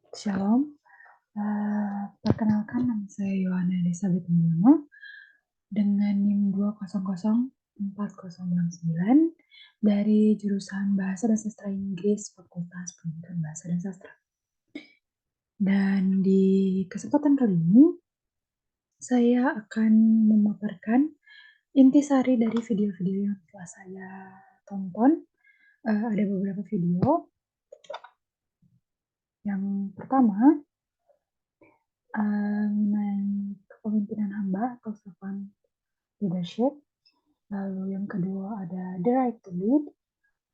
Shalom, perkenalkan nama saya Yohana Elizabeth Mulyono dengan NIM 2004409 dari jurusan Bahasa dan Sastra Inggris Fakultas Pendidikan Bahasa dan Sastra. Dan di kesempatan kali ini, saya akan memaparkan intisari dari video-video yang telah saya tonton. Ada beberapa video. Yang pertama, mengenai kepemimpinan hamba atau servant leadership. Lalu yang kedua ada The Right to Lead.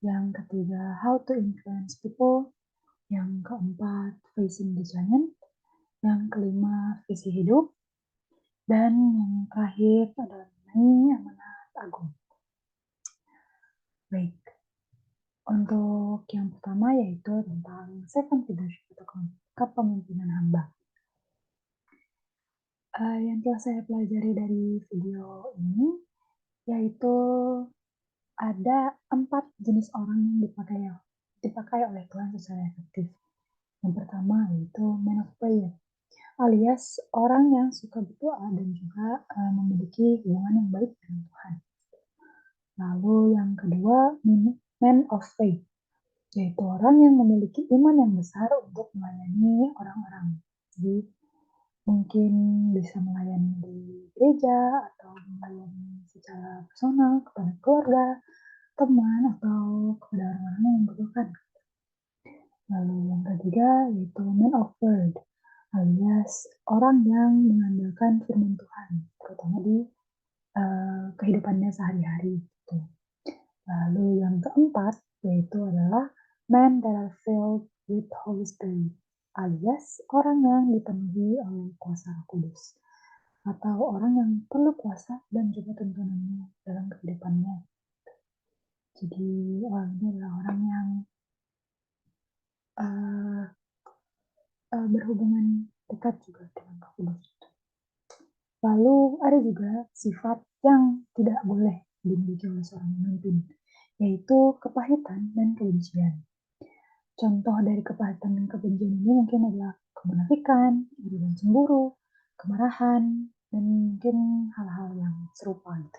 Yang ketiga How to Influence People. Yang keempat Facing the Giant. Yang kelima Visi Hidup. Dan yang terakhir adalah mengenai amanat agung. Baik, untuk yang pertama yaitu tentang servant leadership atau kepemimpinan hamba. Yang telah saya pelajari dari video ini yaitu ada 4 jenis orang yang dipakai oleh Tuhan secara efektif. Yang pertama yaitu man of prayer, alias orang yang suka berdoa dan juga memiliki hubungan yang baik dengan Tuhan. Lalu yang kedua, man of faith, yaitu orang yang memiliki iman yang besar untuk melayani orang-orang. Jadi mungkin bisa melayani di gereja atau melayani secara personal kepada keluarga, teman, atau kepada orang-orang yang membutuhkan. Lalu yang ketiga yaitu man of word, alias orang yang mengandalkan firman Tuhan, terutama di kehidupannya sehari-hari. Gitu. Lalu yang keempat yaitu adalah man that are filled with Holy Spirit, alias orang yang dipenuhi oleh kuasa Roh Kudus, atau orang yang perlu kuasa dan juga tuntunannya dalam kehidupannya. Jadi orang ini adalah orang yang berhubungan dekat juga dengan Roh Kudus. Lalu ada juga sifat yang tidak boleh dimiliki oleh seorang pemimpin, yaitu kepahitan dan kebencian. Contoh dari kepahitan dan kebencian ini mungkin adalah kemunafikan, iri dan cemburu, kemarahan, dan mungkin hal-hal yang serupa gitu.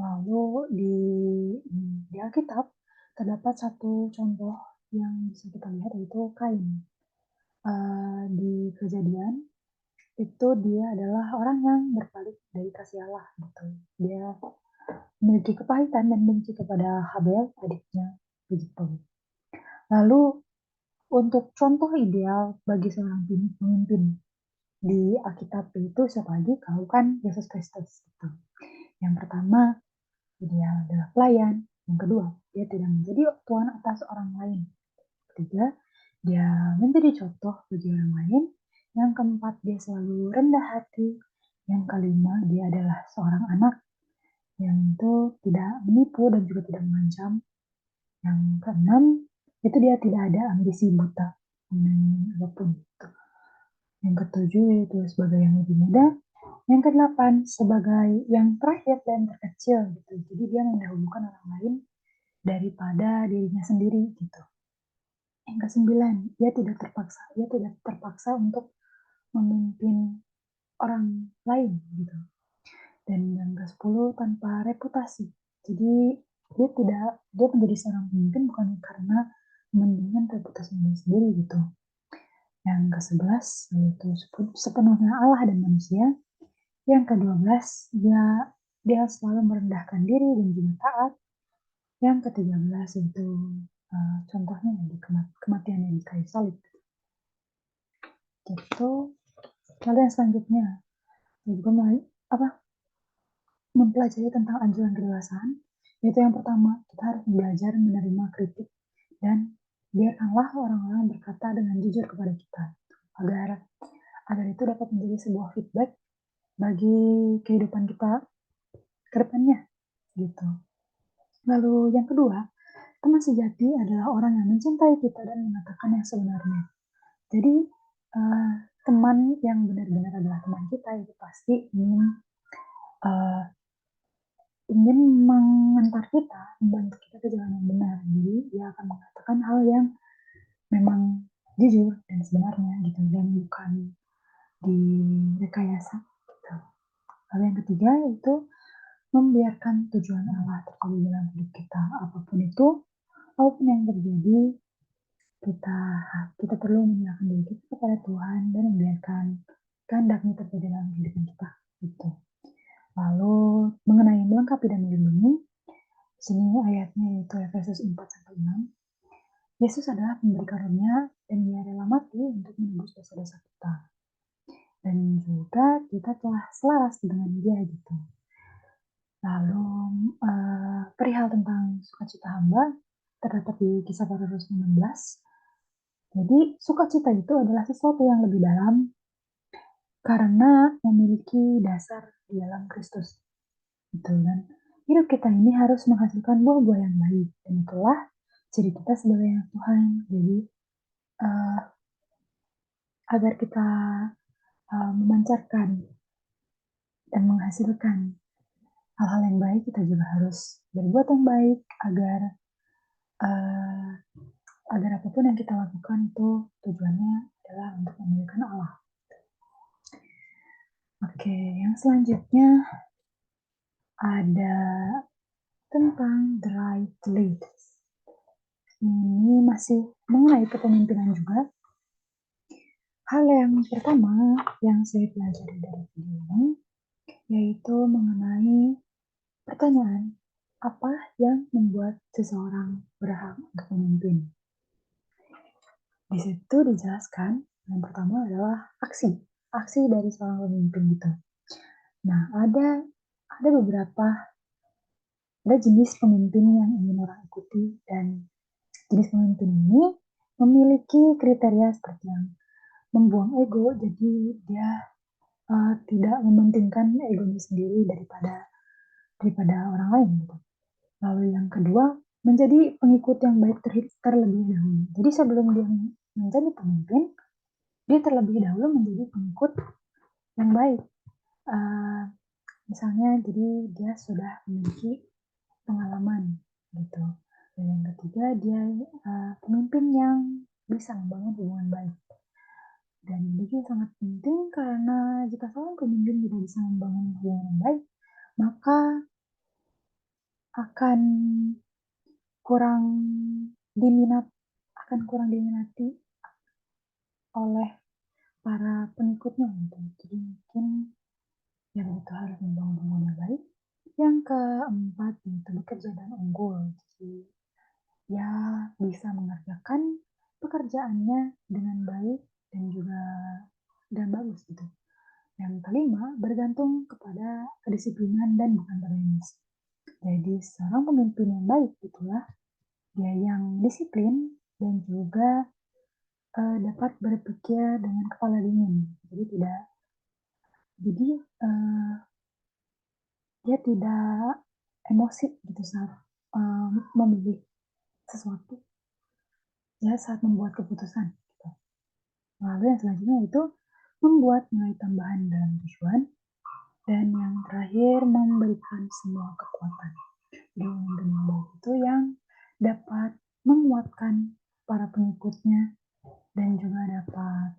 Lalu di Alkitab terdapat satu contoh yang bisa kita lihat yaitu Kain. Di Kejadian itu dia adalah orang yang berpaling dari kasih Allah gitu. Dia memiliki kepahitan dan benci kepada Habel, adiknya begitu. Lalu untuk contoh ideal bagi seorang pemimpin di Alkitab itu siapa lagi kalau kan Yesus Kristus gitu. Yang pertama, dia adalah pelayan. Yang kedua, dia tidak menjadi tuan atas orang lain. Ketiga, dia menjadi contoh bagi orang lain. Yang keempat, dia selalu rendah hati. Yang kelima, dia adalah seorang anak yang itu tidak menipu dan juga tidak mengancam. Yang keenam, itu dia tidak ada ambisi buta apapun. Yang ketujuh, yaitu sebagai yang lebih muda. Yang kedelapan, sebagai yang terakhir dan terkecil. Gitu. Jadi dia mendahulukan orang lain daripada dirinya sendiri. Gitu. Yang kesembilan, dia tidak terpaksa untuk memimpin orang lain gitu. Dan yang ke-10 tanpa reputasi. Jadi dia menjadi seorang pemimpin bukan karena kepentingan reputasinya sendiri gitu. Yang ke-11 yaitu sepenuhnya Allah dan manusia. Yang ke-12 dia selalu merendahkan diri dan juga taat. Yang ke-13 yaitu contohnya di kematiannya di kayu salib. Gitu. Lalu yang selanjutnya juga mempelajari tentang anjuran kedewasaan, yaitu yang pertama, kita harus belajar menerima kritik dan biarkanlah orang-orang berkata dengan jujur kepada kita agar itu dapat menjadi sebuah feedback bagi kehidupan kita ke depannya gitu. Lalu yang kedua, teman sejati adalah orang yang mencintai kita dan mengatakan yang sebenarnya. Jadi teman yang benar-benar adalah teman kita itu pasti ingin mengantar kita, membantu kita ke jalan yang benar. Jadi dia akan mengatakan hal yang memang jujur dan sebenarnya gitu, dan bukan direkayasa gitu. Lalu yang ketiga itu membiarkan tujuan Allah terjadi dalam hidup kita, apapun yang terjadi, kita kita perlu menyerahkan diri kita kepada Tuhan dan membiarkan kehendaknya terjadi dalam kehidupan kita gitu. Lalu mengenai melengkapi dan melindungi, sini ayatnya yaitu Efesus 4-6. Yesus adalah pemberi karunia dan Dia rela mati untuk menebus dosa-dosa kita. Dan juga kita telah selaras dengan Dia gitu. Lalu perihal tentang sukacita hamba terdapat di Kisah Para Rasul 16. Jadi sukacita itu adalah sesuatu yang lebih dalam karena memiliki dasar di dalam Kristus. Gitu, dan hidup kita ini harus menghasilkan buah-buah yang baik, dan itulah ciri kita sebagai anak Tuhan. Jadi agar kita memancarkan dan menghasilkan hal-hal yang baik, kita juga harus berbuat yang baik agar agar apapun yang kita lakukan itu tujuannya adalah untuk memuliakan Allah. Oke, yang selanjutnya ada tentang the right to lead. Ini masih mengenai kepemimpinan juga. Hal yang pertama yang saya pelajari dari video ini yaitu mengenai pertanyaan, apa yang membuat seseorang berhak untuk memimpin? Di situ dijelaskan yang pertama adalah aksi dari seorang pemimpin itu. Nah, ada jenis pemimpin yang ingin orang ikuti, dan jenis pemimpin ini memiliki kriteria seperti yang membuang ego, jadi dia tidak mementingkan egonya sendiri daripada orang lain gitu. Lalu yang kedua, menjadi pengikut yang baik terlebih dahulu. Jadi sebelum dia menjadi pemimpin, dia terlebih dahulu menjadi pengikut yang baik. Misalnya, jadi dia sudah memiliki pengalaman gitu. Dan yang ketiga, dia pemimpin yang bisa membangun hubungan baik. Dan ini juga sangat penting karena jika seorang pemimpin tidak bisa membangun hubungan yang baik, maka akan kurang diminati oleh para pengikutnya gitu. Jadi mungkin ya itu harus membangun hubungan yang baik. Yang keempat itu bekerja dan unggul. Jadi ya bisa mengerjakan pekerjaannya dengan baik dan bagus gitu. Yang kelima, bergantung kepada kedisiplinan dan bukan pada emosi. Jadi seorang pemimpin yang baik itulah dia yang disiplin dan juga dapat berpikir dengan kepala dingin. Jadi dia tidak emosi gitu saat memilih sesuatu, ya saat membuat keputusan. Gitu. Lalu yang selanjutnya itu membuat nilai tambahan dalam tujuan, dan yang terakhir memberikan semua kekuatan. Jadi pemimpin yang baik itu yang dapat menguatkan para pengikutnya dan juga dapat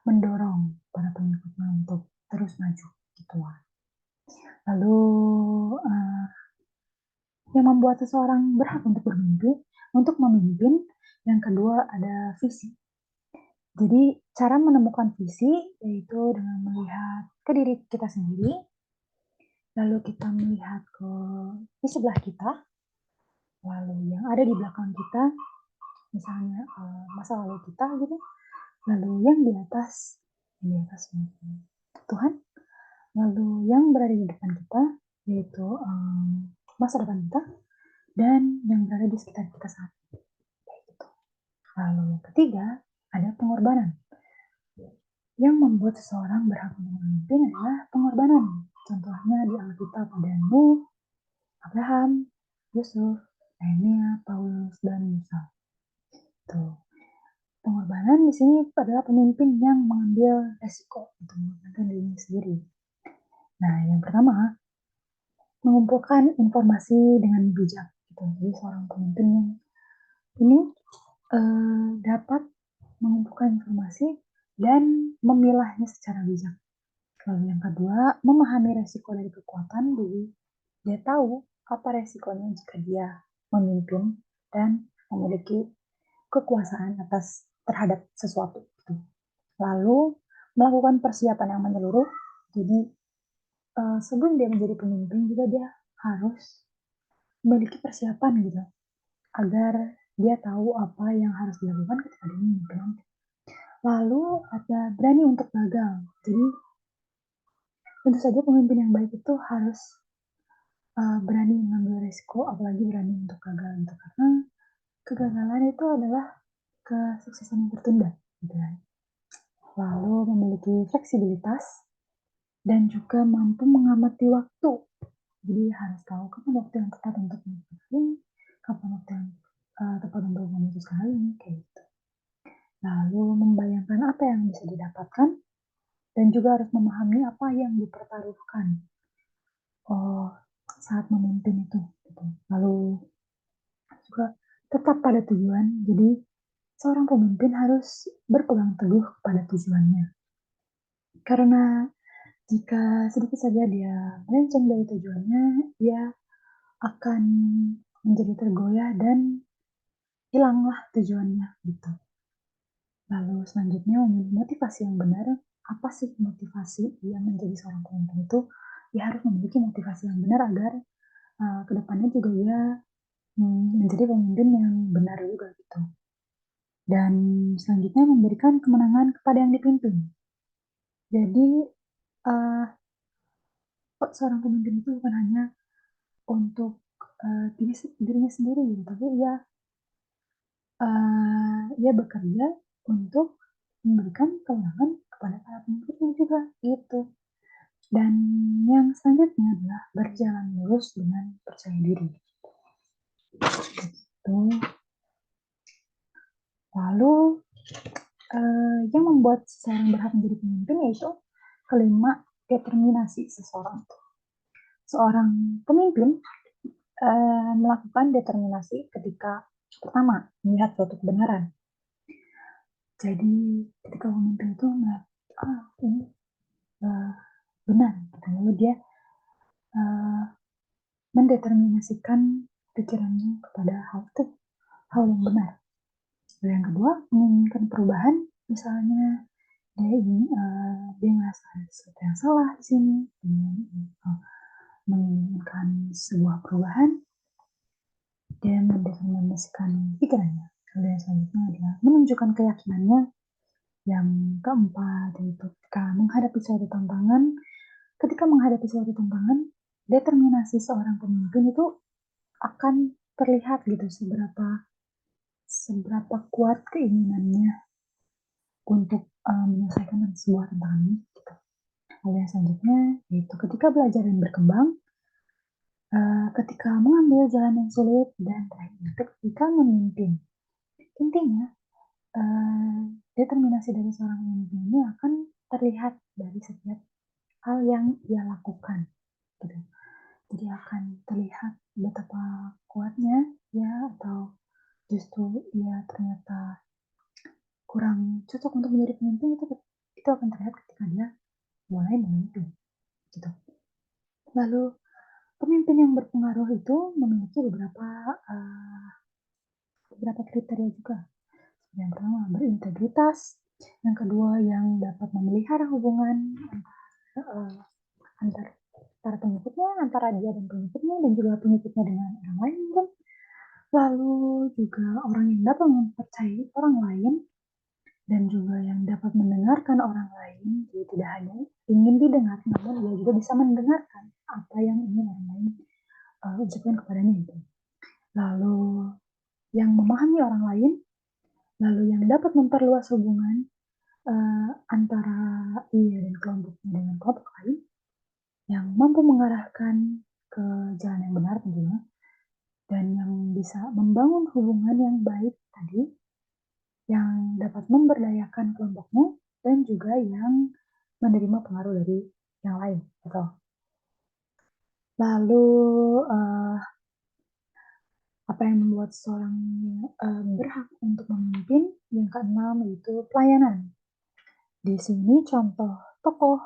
mendorong para pengikutnya untuk terus maju gitu lah. Lalu yang membuat seseorang berhak untuk memimpin, yang kedua ada visi. Jadi cara menemukan visi yaitu dengan melihat ke diri kita sendiri, lalu kita melihat di sebelah kita, lalu yang ada di belakang kita, misalnya masa lalu kita gitu, lalu yang di atas Tuhan, lalu yang berada di depan kita yaitu masa depan kita, dan yang berada di sekitar kita saat ini. Gitu. Lalu yang ketiga ada pengorbanan. Yang membuat seseorang berhak untuk memimpin adalah pengorbanan. Contohnya di Alkitab ada Nuh, Abraham, Yusuf, Nehemia, Paulus, dan Musa. Tuh. Pengorbanan di sini adalah pemimpin yang mengambil resiko untuk mengorbankan dirinya sendiri. Nah, yang pertama, mengumpulkan informasi dengan bijak. Gitu. Jadi seorang pemimpin yang ini dapat mengumpulkan informasi dan memilahnya secara bijak. Lalu yang kedua, memahami resiko dari kekuatan, jadi dia tahu apa resikonya jika dia memimpin dan memiliki kekuasaan terhadap sesuatu. Gitu. Lalu melakukan persiapan yang menyeluruh, jadi sebelum dia menjadi pemimpin juga dia harus memiliki persiapan gitu, agar dia tahu apa yang harus dilakukan ketika dia memimpin. Lalu ada berani untuk gagal. Jadi tentu saja pemimpin yang baik itu harus berani mengambil risiko, apalagi berani untuk gagal gitu. Karena kegagalan itu adalah kesuksesan yang tertunda, gitu kan. Lalu memiliki fleksibilitas dan juga mampu mengamati waktu. Jadi harus tahu kapan waktu yang tepat untuk melakukan ini, kapan waktu yang tepat untuk memutuskan hal ini, kayak gitu. Lalu membayangkan apa yang bisa didapatkan dan juga harus memahami apa yang dipertaruhkan saat memimpin itu. Gitu. Lalu juga tetap pada tujuan. Jadi seorang pemimpin harus berpegang teguh pada tujuannya. Karena jika sedikit saja dia melenceng dari tujuannya, dia akan menjadi tergoyah dan hilanglah tujuannya gitu. Lalu selanjutnya memilih motivasi yang benar. Apa sih motivasi dia menjadi seorang pemimpin itu? Dia harus memiliki motivasi yang benar agar kedepannya juga dia menjadi pemimpin yang benar juga gitu. Dan selanjutnya memberikan kemenangan kepada yang dipimpin. Jadi seorang pemimpin itu bukan hanya untuk dirinya sendiri gitu, tapi ia bekerja untuk memberikan kemenangan kepada para pengikutnya juga gitu. Dan yang selanjutnya adalah berjalan lurus dengan percaya diri. Gitu. Lalu yang membuat seseorang berhak menjadi pemimpin yaitu kelima, determinasi seseorang. Seorang pemimpin melakukan determinasi ketika pertama melihat suatu kebenaran. Jadi ketika pemimpin itu melihat ini benar, lalu dia mendeterminasikan pikirannya kepada hal yang benar. Lalu yang kedua, menginginkan perubahan, misalnya dia merasa sesuatu yang salah di sini, menginginkan sebuah perubahan, dia mendeterminasikan pikirannya. Lalu yang selanjutnya adalah menunjukkan keyakinannya. Yang keempat, yaitu ketika menghadapi suatu tantangan, determinasi seorang pemimpin itu akan terlihat gitu seberapa kuat keinginannya untuk menyelesaikan sebuah tantangan ini. Gitu. Lalu yang selanjutnya yaitu ketika belajar dan berkembang, ketika mengambil jalan yang sulit, dan terakhir ketika memimpin. Intinya determinasi dari seorang pemimpin ini akan terlihat dari setiap hal yang ia lakukan. Gitu. Jadi akan terlihat betapa kuatnya ya, atau justru ia ternyata kurang cocok untuk menjadi pemimpin. Itu akan terlihat ketika dia mulai memimpin gitu. Lalu pemimpin yang berpengaruh itu memiliki beberapa kriteria juga. Yang pertama, berintegritas. Yang kedua, yang dapat memelihara hubungan antara para pengikutnya, antara dia dan pengikutnya, dan juga pengikutnya dengan orang lain. Lalu juga orang yang dapat mempercayai orang lain, dan juga yang dapat mendengarkan orang lain. Jadi tidak hanya ingin didengar, namun dia juga bisa mendengarkan apa yang ingin orang lain ucapkan kepadanya itu. Lalu yang memahami orang lain, lalu yang dapat memperluas hubungan antara ia dan kelompoknya dengan kelompok lain, yang mampu mengarahkan ke jalan yang benar tentunya, dan yang bisa membangun hubungan yang baik tadi, yang dapat memberdayakan kelompoknya, dan juga yang menerima pengaruh dari yang lain. Gitu. Lalu Apa yang membuat seseorang berhak untuk memimpin? Yang keenam yaitu pelayanan. Di sini contoh tokoh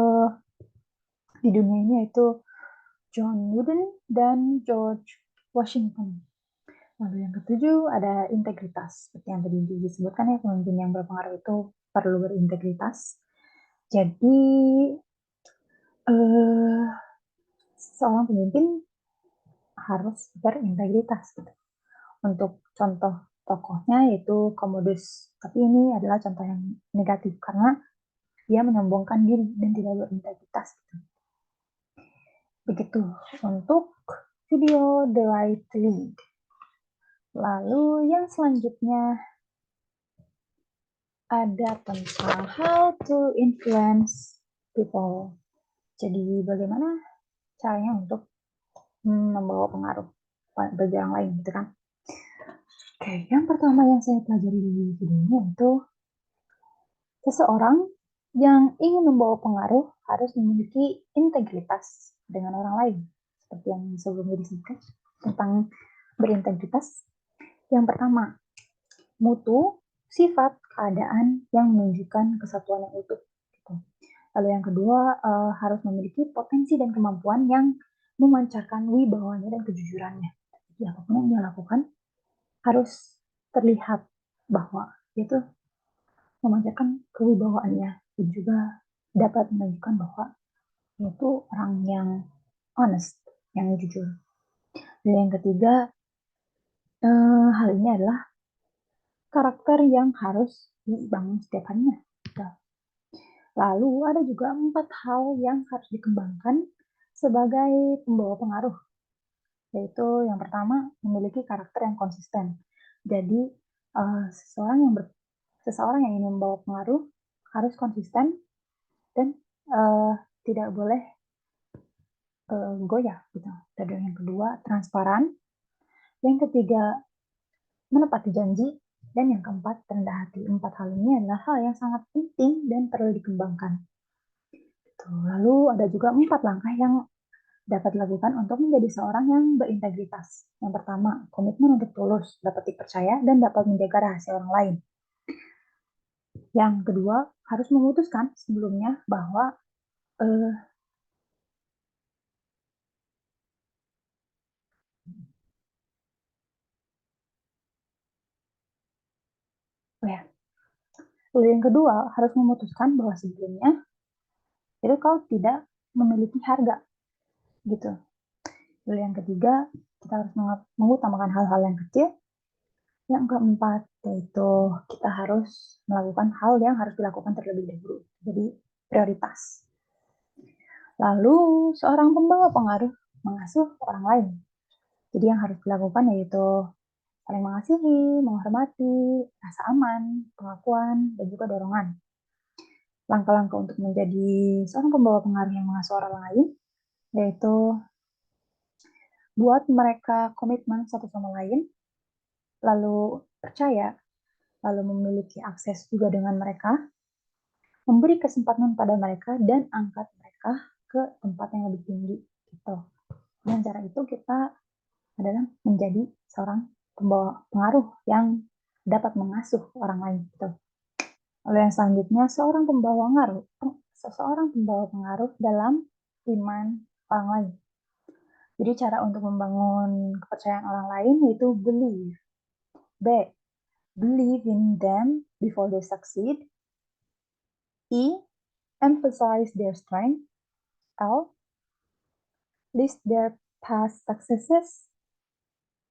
uh, di dunia ini yaitu John Wooden dan George Washington. Lalu yang ketujuh ada integritas. Seperti yang tadi disebutkan ya, pemimpin yang berpengaruh itu perlu berintegritas. Jadi seorang pemimpin harus berintegritas gitu. Untuk contoh tokohnya yaitu Commodus. Tapi ini adalah contoh yang negatif karena dia menyombongkan diri dan tidak berintegritas gitu. Begitu untuk video The Right Lead. Lalu yang selanjutnya ada tentang how to influence people. Jadi bagaimana caranya untuk membawa pengaruh bagi orang lain gitu kan. Oke, yang pertama yang saya pelajari di video ini itu seseorang yang ingin membawa pengaruh harus memiliki integritas dengan orang lain. Seperti yang sebelumnya disebutkan tentang berintegritas. Yang pertama, mutu, sifat, keadaan yang menunjukkan kesatuan yang utuh. Gitu. Lalu yang kedua, harus memiliki potensi dan kemampuan yang memancarkan wibawanya dan kejujurannya. Jadi apapun yang dia lakukan harus terlihat bahwa dia tuh memancarkan kewibawaannya dan juga dapat menunjukkan bahwa dia itu orang yang honest, yang jujur. Dan yang ketiga, hal ini adalah karakter yang harus dibangun setiap harinya. Lalu ada juga 4 hal yang harus dikembangkan sebagai pembawa pengaruh, yaitu yang pertama memiliki karakter yang konsisten. Jadi seseorang yang ingin membawa pengaruh harus konsisten dan tidak boleh goyah gitu. Dan yang kedua transparan, yang ketiga menepati janji, dan yang keempat rendah hati. 4 hal ini adalah hal yang sangat penting dan perlu dikembangkan. Lalu ada juga 4 langkah yang dapat dilakukan untuk menjadi seorang yang berintegritas. Yang pertama, komitmen untuk tulus, dapat dipercaya, dan dapat menjaga rahasia orang lain. Yang kedua, harus memutuskan sebelumnya bahwa lalu yang kedua, harus memutuskan bahwa sebelumnya itu kau tidak memiliki harga gitu. Lalu yang ketiga, kita harus mengutamakan hal-hal yang kecil. Yang keempat, yaitu kita harus melakukan hal yang harus dilakukan terlebih dahulu. Jadi prioritas. Lalu seorang pembawa pengaruh mengasuh orang lain. Jadi yang harus dilakukan yaitu saling mengasihi, menghormati, rasa aman, pengakuan, dan juga dorongan. Langkah-langkah untuk menjadi seorang pembawa pengaruh yang mengasuh orang lain yaitu buat mereka komitmen satu sama lain, lalu percaya, lalu memiliki akses juga dengan mereka, memberi kesempatan pada mereka, dan angkat mereka ke tempat yang lebih tinggi. Gitu. Dengan cara itu kita adalah menjadi seorang pembawa pengaruh yang dapat mengasuh orang lain. Gitu. Lalu yang selanjutnya, seseorang pembawa pengaruh dalam iman orang lain. Jadi cara untuk membangun kepercayaan orang lain yaitu believe. B. Believe in them before they succeed. E. Emphasize their strength. L. List their past successes.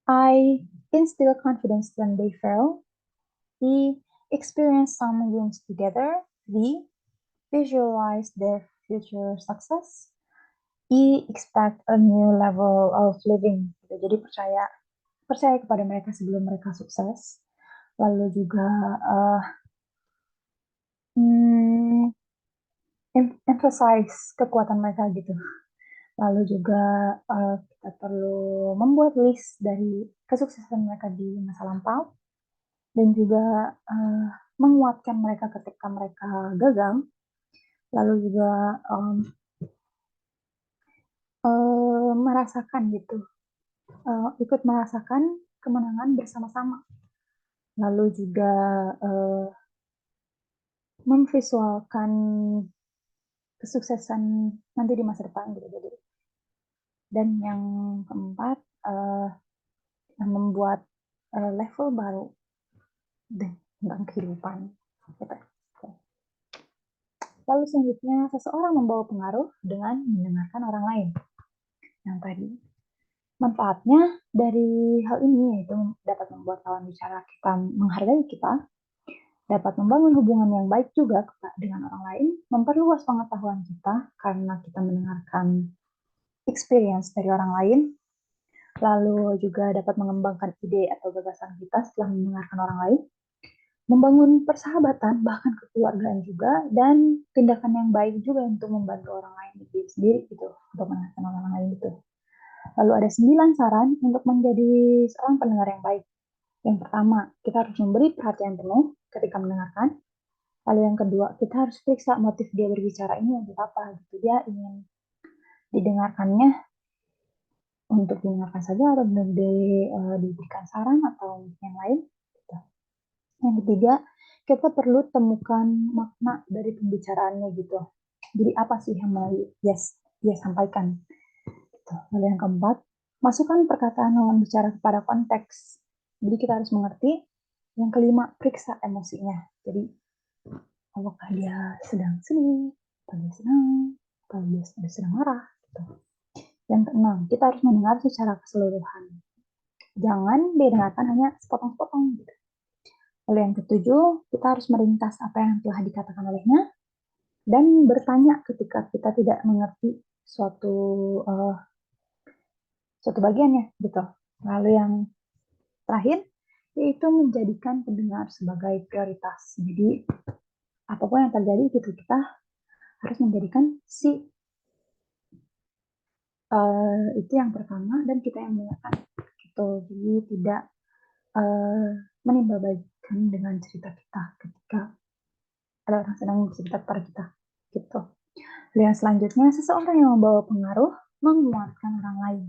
I. Instill confidence when they fail. E. Experience some wins together. V. Visualize their future success. E. Expect a new level of living. Jadi percaya kepada mereka sebelum mereka sukses. Lalu juga emphasize kekuatan mereka gitu. Lalu juga kita perlu membuat list dari kesuksesan mereka di masa lampau dan juga menguatkan mereka ketika mereka gagal. Lalu juga merasakan gitu ikut merasakan kemenangan bersama-sama. Lalu juga memvisualkan kesuksesan nanti di masa depan gitu. Jadi, dan yang keempat membuat level baru tentang kehidupan. Gitu. Lalu selanjutnya, seseorang membawa pengaruh dengan mendengarkan orang lain. Yang tadi, manfaatnya dari hal ini yaitu dapat membuat lawan bicara kita menghargai kita, dapat membangun hubungan yang baik juga dengan orang lain, memperluas pengetahuan kita karena kita mendengarkan experience dari orang lain, lalu juga dapat mengembangkan ide atau gagasan kita setelah mendengarkan orang lain, membangun persahabatan, bahkan kekeluargaan juga, dan tindakan yang baik juga untuk membantu orang lain diri sendiri gitu, untuk mendengarkan orang lain gitu. Lalu ada 9 saran untuk menjadi seorang pendengar yang baik. Yang pertama, kita harus memberi perhatian penuh ketika mendengarkan. Lalu yang kedua, kita harus periksa motif dia berbicara ini untuk apa. Gitu. Dia ingin didengarkannya untuk didengarkan saja atau diberikan saran atau yang lain. Gitu. Yang ketiga, kita perlu temukan makna dari pembicaraannya gitu. Jadi apa sih yang mau dia sampaikan. Gitu. Lalu yang keempat, masukkan perkataan lawan bicara kepada konteks. Jadi kita harus mengerti. Yang kelima, periksa emosinya. Jadi apakah dia sedang sedih, atau dia senang, atau dia sedang marah. Gitu. Yang keenam, kita harus mendengar secara keseluruhan. Jangan didengarkan hanya sepotong-sepotong. Gitu. Lalu yang ketujuh, kita harus meringkas apa yang telah dikatakan olehnya dan bertanya ketika kita tidak mengerti suatu bagiannya. Gitu. Lalu yang terakhir, yaitu menjadikan pendengar sebagai prioritas. Jadi, apapun yang terjadi, gitu, kita harus menjadikan itu yang pertama dan kita yang mendengarkan. Gitu. Jadi, tidak menimba bagikan dengan cerita kita ketika ada orang sedang bercerita kepada kita. Gitu. Lalu yang selanjutnya, seseorang yang membawa pengaruh menguatkan orang lain.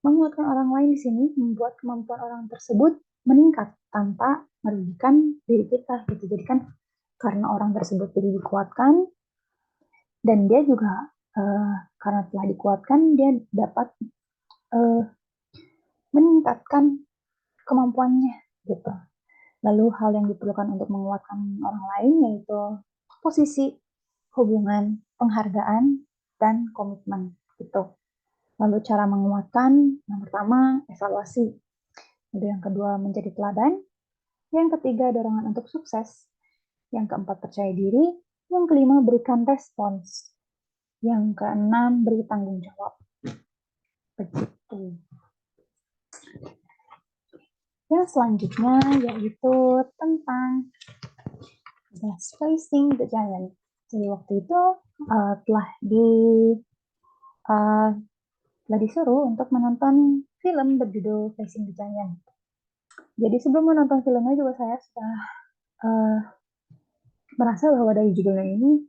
Menguatkan orang lain di sini membuat kemampuan orang tersebut meningkat tanpa merugikan diri kita gitu. Jadi kan karena orang tersebut jadi dikuatkan dan dia juga karena telah dikuatkan dia dapat meningkatkan kemampuannya gitu. Lalu hal yang diperlukan untuk menguatkan orang lain yaitu posisi, hubungan, penghargaan, dan komitmen gitu. Lalu cara menguatkan, yang pertama evaluasi, lalu yang kedua menjadi teladan, yang ketiga dorongan untuk sukses, yang keempat percaya diri, yang kelima berikan respons, yang keenam beri tanggung jawab. Begitu. Yang selanjutnya yaitu tentang Facing the Giant. Jadi waktu itu telah disuruh untuk menonton film berjudul Facing the Giant. Jadi sebelum menonton filmnya juga saya sudah merasa bahwa dari judulnya ini,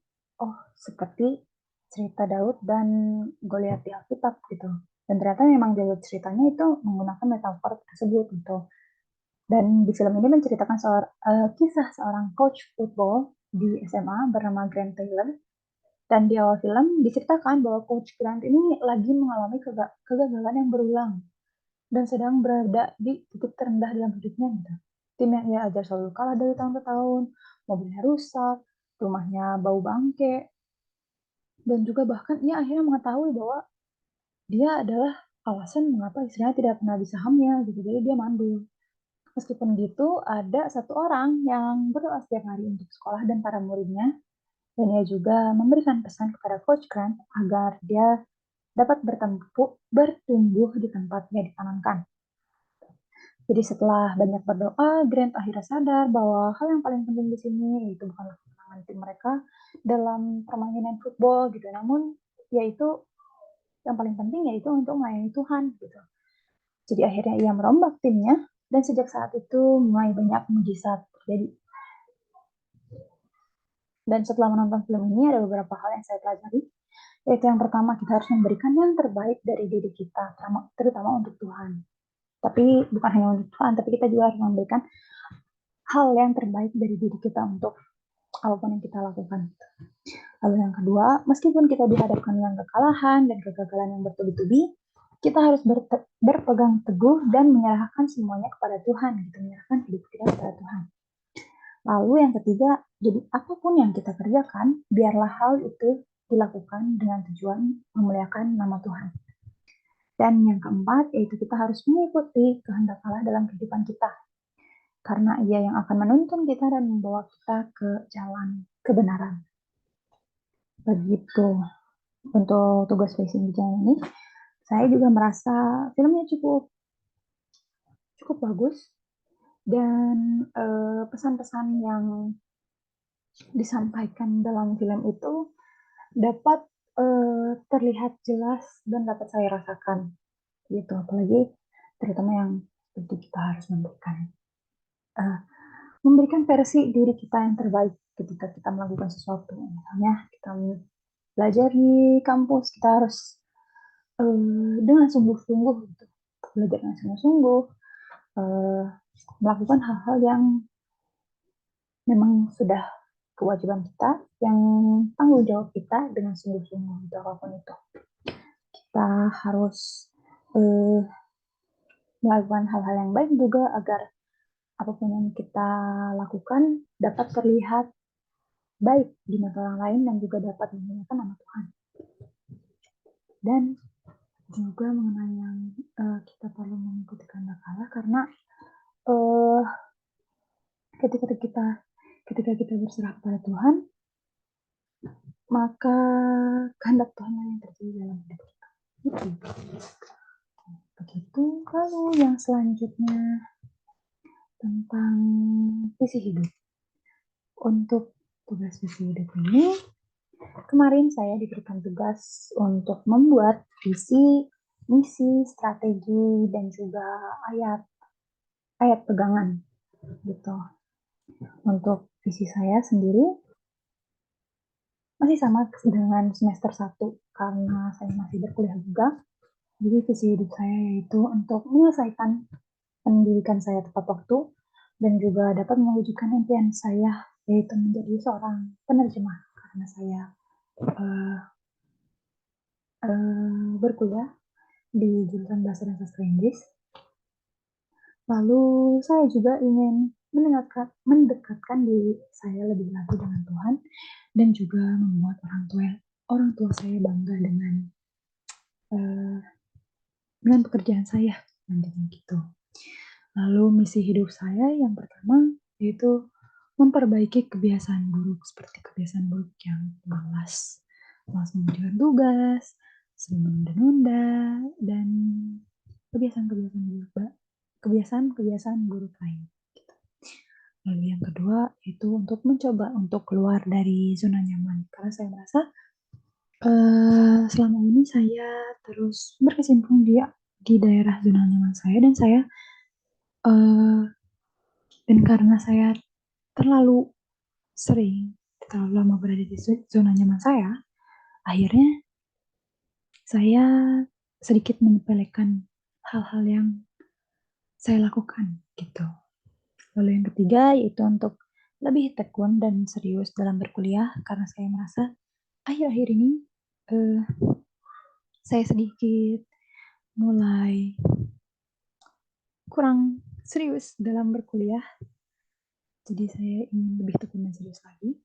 seperti cerita Daud dan Goliat di Alkitab gitu. Dan ternyata memang jalur ceritanya itu menggunakan metafor tersebut gitu. Dan di film ini menceritakan kisah seorang coach football di SMA bernama Grant Taylor. Dan di awal film diceritakan bahwa Coach Grant ini lagi mengalami kegagalan yang berulang dan sedang berada di titik terendah dalam hidupnya gitu. Tim yang ia ajar selalu kalah dari tahun ke tahun, mobilnya rusak, rumahnya bau bangke, dan juga bahkan ia akhirnya mengetahui bahwa dia adalah alasan mengapa istrinya tidak pernah bisa hamil gitu. Jadi dia mandul. Meskipun gitu, ada satu orang yang berdoa setiap hari untuk sekolah dan para muridnya. Dan ia juga memberikan pesan kepada Coach Grant agar dia dapat bertumbuh di tempat yang ditanamkan. Jadi setelah banyak berdoa, Grant akhirnya sadar bahwa hal yang paling penting di sini yaitu bukanlah kemenangan tim mereka dalam permainan football gitu, namun yaitu yang paling penting yaitu untuk melayani Tuhan gitu. Jadi akhirnya ia merombak timnya dan sejak saat itu mulai banyak mujizat terjadi. Dan setelah menonton film ini ada beberapa hal yang saya pelajari. Yaitu yang pertama, kita harus memberikan yang terbaik dari diri kita, terutama untuk Tuhan. Tapi bukan hanya untuk Tuhan, tapi kita juga harus memberikan hal yang terbaik dari diri kita untuk apapun yang kita lakukan. Lalu yang kedua, meskipun kita dihadapkan dengan kekalahan dan kegagalan yang bertubi-tubi, kita harus berpegang teguh dan menyerahkan semuanya kepada Tuhan, gitu, menyerahkan hidup kita kepada Tuhan. Lalu yang ketiga, jadi apapun yang kita kerjakan, biarlah hal itu dilakukan dengan tujuan memuliakan nama Tuhan. Dan yang keempat, yaitu kita harus mengikuti kehendak Allah dalam kehidupan kita. Karena ia yang akan menuntun kita dan membawa kita ke jalan kebenaran. Begitu. Untuk tugas facing design ini, saya juga merasa filmnya cukup bagus dan pesan-pesan yang disampaikan dalam film itu dapat terlihat jelas dan dapat saya rasakan gitu, apalagi terutama yang seperti kita harus memberikan versi diri kita yang terbaik ketika kita melakukan sesuatu. Misalnya kita belajar di kampus, kita harus dengan sungguh-sungguh gitu, belajar dengan sungguh-sungguh, melakukan hal-hal yang memang sudah kewajiban kita, yang tanggung jawab kita dengan sungguh-sungguh, gitu, apapun itu. Kita harus melakukan hal-hal yang baik juga agar apapun yang kita lakukan dapat terlihat baik di mata orang lain dan juga dapat memuliakan nama Tuhan. Dan juga mengenai yang kita perlu mengikuti kehendak Allah, karena ketika kita berserah pada Tuhan, maka kehendak Tuhan yang terjadi dalam hidup kita. Begitu. Lalu yang selanjutnya tentang visi hidup. Untuk tugas visi hidup ini, kemarin saya diberikan tugas untuk membuat visi, misi, strategi, dan juga ayat pegangan gitu. Untuk visi saya sendiri masih sama dengan semester 1 karena saya masih berkuliah juga. Jadi visi hidup saya yaitu untuk menyelesaikan pendidikan saya tepat waktu dan juga dapat mewujudkan impian saya yaitu menjadi seorang penerjemah, karena saya berkuliah di jurusan Bahasa dan Sastra Inggris. Lalu saya juga ingin mendekatkan diri saya lebih lagi dengan Tuhan dan juga membuat orang tua saya bangga dengan pekerjaan saya nantinya gitu. Lalu misi hidup saya yang pertama yaitu memperbaiki kebiasaan buruk, seperti kebiasaan buruk yang malas mengerjakan tugas, sering menunda-nunda, dan kebiasaan-kebiasaan buruk lain. Gitu. Lalu yang kedua itu untuk mencoba untuk keluar dari zona nyaman, karena saya merasa selama ini saya terus berkecimpung di daerah zona nyaman saya, dan karena saya terlalu lama berada di zona nyaman saya, akhirnya saya sedikit menyepelekan hal-hal yang saya lakukan gitu. Lalu yang ketiga yaitu untuk lebih tekun dan serius dalam berkuliah, karena saya merasa akhir-akhir ini saya sedikit mulai kurang serius dalam berkuliah. Jadi saya ingin lebih tekun dan serius lagi.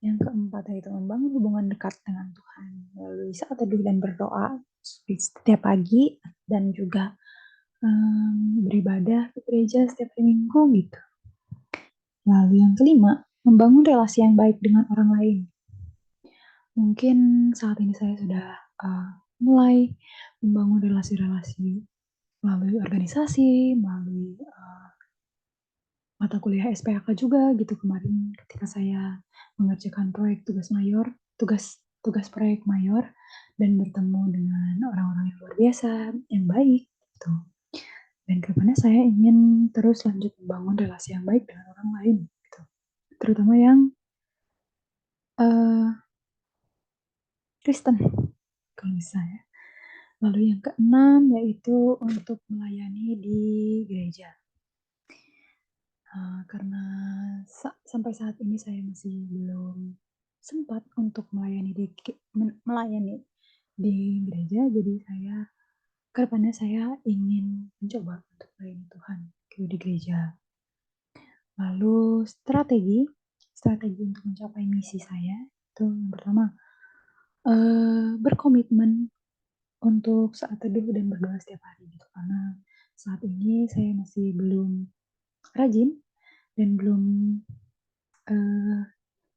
Yang keempat yaitu membangun hubungan dekat dengan Tuhan melalui saat teduh dan berdoa setiap pagi, dan juga beribadah ke gereja setiap hari Minggu gitu. Lalu yang kelima, membangun relasi yang baik dengan orang lain. Mungkin saat ini saya sudah mulai membangun relasi-relasi melalui organisasi, melalui mata kuliah SPAK juga gitu. Kemarin ketika saya mengerjakan proyek tugas proyek mayor dan bertemu dengan orang-orang yang luar biasa, yang baik gitu. Dan kedepannya saya ingin terus lanjut membangun relasi yang baik dengan orang lain gitu. Terutama yang Kristen kalau bisa ya. Lalu yang keenam yaitu untuk melayani di gereja. Karena sampai saat ini saya masih belum sempat untuk melayani di gereja, jadi kedepannya saya ingin mencoba untuk melayani Tuhan di gereja. Lalu strategi untuk mencapai misi saya itu yang pertama berkomitmen untuk saat teduh dan berdoa setiap hari gitu, karena saat ini saya masih belum rajin dan belum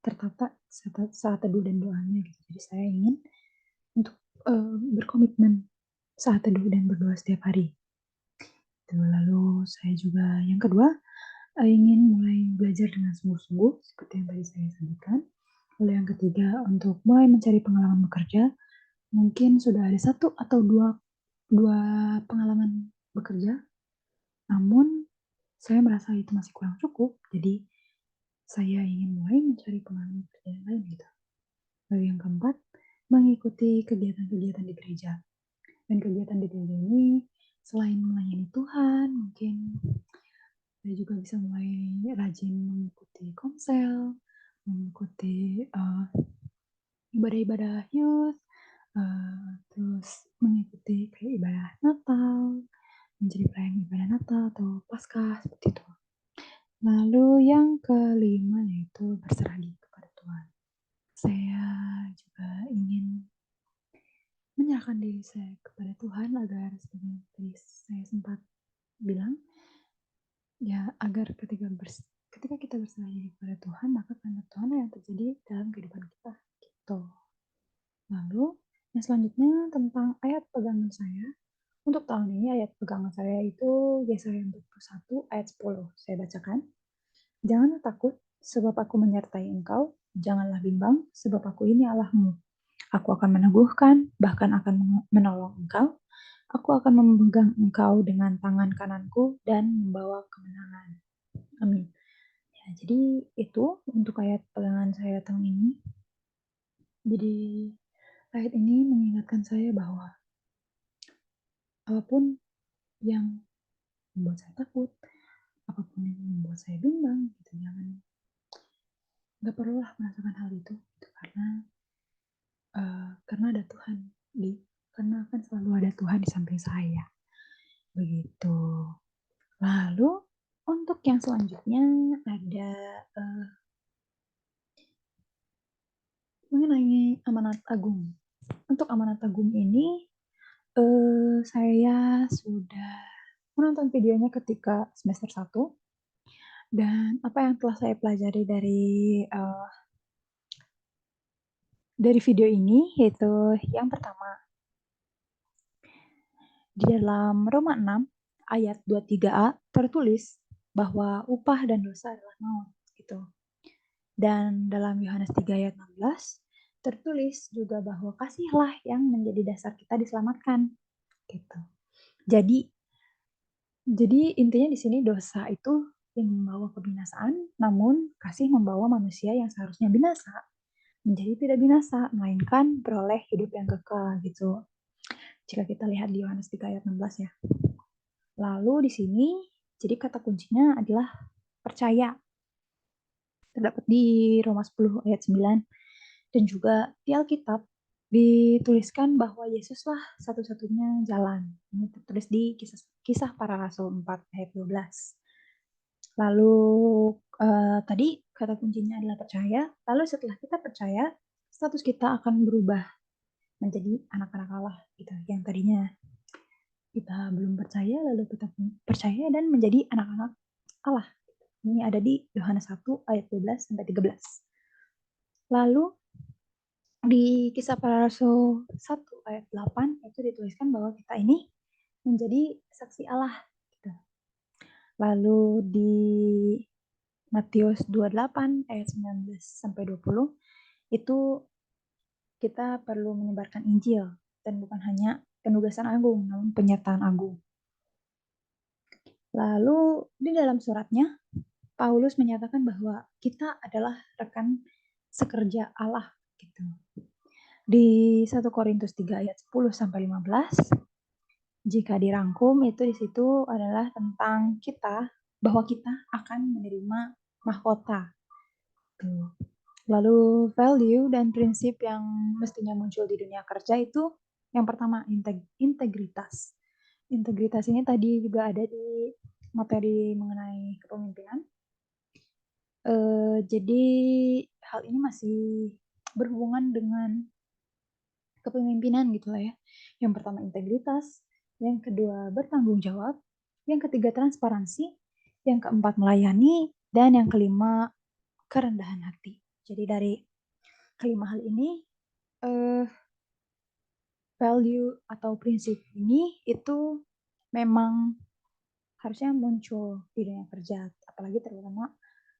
tertata saat teduh dan doanya gitu. Jadi saya ingin untuk berkomitmen saat teduh dan berdoa setiap hari. Lalu saya juga yang kedua ingin mulai belajar dengan sungguh-sungguh seperti yang tadi saya sebutkan. Lalu yang ketiga untuk mulai mencari pengalaman bekerja. Mungkin sudah ada satu atau dua pengalaman bekerja, namun saya merasa itu masih kurang cukup. Jadi saya ingin mulai mencari pengalaman bekerja yang lain gitu. Lalu yang keempat, mengikuti kegiatan-kegiatan di gereja. Dan kegiatan di gereja ini selain melayani Tuhan, mungkin saya juga bisa mulai rajin mengikuti komsel, mengikuti ibadah-ibadah youth, terus mengikuti kayak ibadah Natal, menjadi pelayan ibadah Natal atau Paskah seperti itu. Lalu yang kelima yaitu berserah diri kepada Tuhan. Saya juga ingin menyerahkan diri saya kepada Tuhan agar seperti tadi saya sempat bilang, ya agar ketika kita berserah diri kepada Tuhan, maka kehendak Tuhan yang terjadi dalam kehidupan kita gitu. Lalu yang selanjutnya tentang ayat pegangan saya. Untuk tahun ini ayat pegangan saya itu Yesaya 41 ayat 10. Saya bacakan. Janganlah takut sebab aku menyertai engkau. Janganlah bimbang sebab aku ini Allahmu. Aku akan meneguhkan, bahkan akan menolong engkau. Aku akan memegang engkau dengan tangan kananku dan membawa kemenangan. Amin. Ya, jadi itu untuk ayat pegangan saya tahun ini. Jadi ayat ini mengingatkan saya bahwa apapun yang membuat saya takut, apapun yang membuat saya bimbang, gitu, nggak perlulah merasakan hal itu, gitu, karena ada Tuhan karena akan selalu ada Tuhan di samping saya, begitu. Lalu untuk yang selanjutnya ada mengenai amanat agung. Untuk amanat agung ini saya sudah menonton videonya ketika semester 1 dan apa yang telah saya pelajari dari video ini yaitu yang pertama, di dalam Roma 6 ayat 23a tertulis bahwa upah dan dosa adalah maut gitu. Dan dalam Yohanes 3 ayat 16 tertulis juga bahwa kasihlah yang menjadi dasar kita diselamatkan gitu. Jadi intinya di sini dosa itu yang membawa kebinasaan, namun kasih membawa manusia yang seharusnya binasa menjadi tidak binasa, melainkan beroleh hidup yang kekal gitu. Jika kita lihat di Yohanes 3 ayat 16 ya. Lalu di sini, jadi kata kuncinya adalah percaya. Terdapat di Roma 10 ayat 9. Dan juga di Alkitab dituliskan bahwa Yesuslah satu-satunya jalan. Ini tertulis di kisah para rasul 4 ayat 12. Lalu tadi kata kuncinya adalah percaya. Lalu setelah kita percaya, status kita akan berubah menjadi anak-anak Allah gitu. Yang tadinya kita belum percaya, lalu kita percaya dan menjadi anak-anak Allah. Ini ada di Yohanes 1 ayat 12 sampai 13. Lalu di kisah para rasul 1 ayat 8 itu dituliskan bahwa kita ini menjadi saksi Allah gitu. Lalu di Matius 28 ayat 19 sampai 20 itu kita perlu menyebarkan Injil dan bukan hanya penugasan agung namun penyertaan agung. Lalu di dalam suratnya Paulus menyatakan bahwa kita adalah rekan sekerja Allah gitu. Di 1 Korintus 3 ayat 10 sampai 15, jika dirangkum itu di situ adalah tentang kita, bahwa kita akan menerima mahkota. Tuh. Lalu value dan prinsip yang mestinya muncul di dunia kerja itu yang pertama integritas. Integritas ini tadi juga ada di materi mengenai kepemimpinan. Jadi hal ini masih berhubungan dengan kepemimpinan gitu lah ya. Yang pertama integritas, yang kedua bertanggung jawab, yang ketiga transparansi, yang keempat melayani, dan yang kelima kerendahan hati. Jadi dari kelima hal ini value atau prinsip ini itu memang harusnya muncul di dunia kerja, apalagi terutama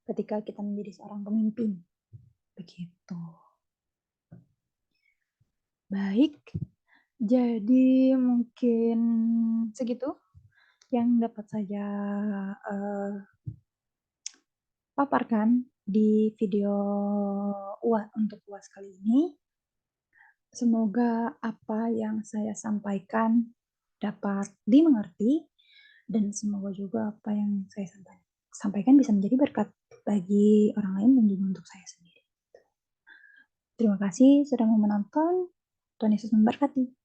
ketika kita menjadi seorang pemimpin. Begitu. Baik, jadi mungkin segitu yang dapat saya paparkan di video untuk UAS kali ini. Semoga apa yang saya sampaikan dapat dimengerti dan semoga juga apa yang saya sampaikan bisa menjadi berkat bagi orang lain dan juga untuk saya sendiri. Terima kasih sudah mau menonton. Tuhan Yesus memberkati.